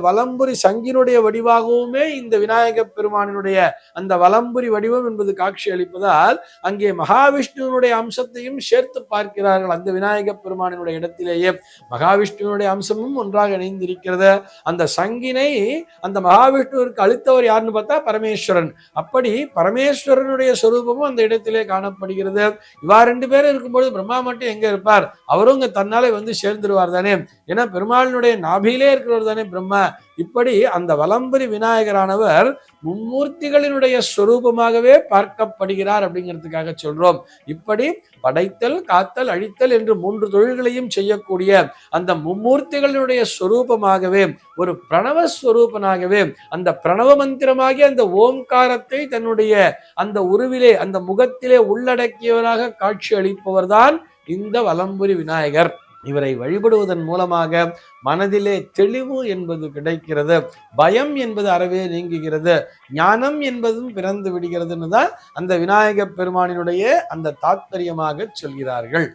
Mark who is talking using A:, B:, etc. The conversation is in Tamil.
A: வலம்புரி சங்கினுடைய வடிவாகவுமே இந்த விநாயக பெருமானினுடைய அந்த வலம்புரி வடிவம் என்பது காட்சி அளிப்பதால் அங்கே மகாவிஷ்ணுனுடைய அம்சத்தையும் சேர்த்து பார்க்கிறார்கள். அந்த விநாயக பெருமானினுடைய இடத்திலேயே மகாவிஷ்ணுனுடைய அம்சமும் ஒன்றாக இணைந்திருக்கிறது. அந்த சங்கினை அந்த மகாவிஷ்ணுவிற்கு அளித்தவர் யாருன்னு பார்த்தா பரமேஸ்வரன். அப்படி பரமேஸ்வரனுடைய சொரூபமும் அந்த இடத்திலே காணப்படுகிறது. இவா ரெண்டு பேரும் இருக்கும்போது பிரம்மா மட்டும் எங்க இருப்பார்? அவரும் இங்க தன்னாலே வந்து சேர்ந்துருவார் தானே. ஏன்னா பெருமாளினுடைய நாபியிலே இருக்கிறவர் தானே பிரம்மா. இப்படி அந்த வலம்புரி விநாயகரானவர் மும்மூர்த்திகளினுடைய ஸ்வரூபமாகவே பார்க்கப்படுகிறார் அப்படிங்கிறதுக்காக சொல்றோம். இப்படி படைத்தல், காத்தல், அழித்தல் என்று 3 தொழில்களையும் செய்யக்கூடிய அந்த மும்மூர்த்திகளினுடைய ஸ்வரூபமாகவே ஒரு பிரணவஸ்வரூபனாகவே அந்த பிரணவ மந்திரமாகிய அந்த ஓம்காரத்தை தன்னுடைய அந்த உருவிலே அந்த முகத்திலே உள்ளடக்கியவராக காட்சி அளிப்பவர் தான் இந்த வலம்புரி விநாயகர். இவரை வழிபடுவதன் மூலமாக மனதிலே தெளிவு என்பது கிடைக்கிறது, பயம் என்பது அறவே நீங்குகிறது, ஞானம் என்பதும் பிறந்து விடுகிறதுன்னு தான் அந்த விநாயக பெருமானினுடைய அந்த தாத்பரியமாக சொல்கிறார்கள்.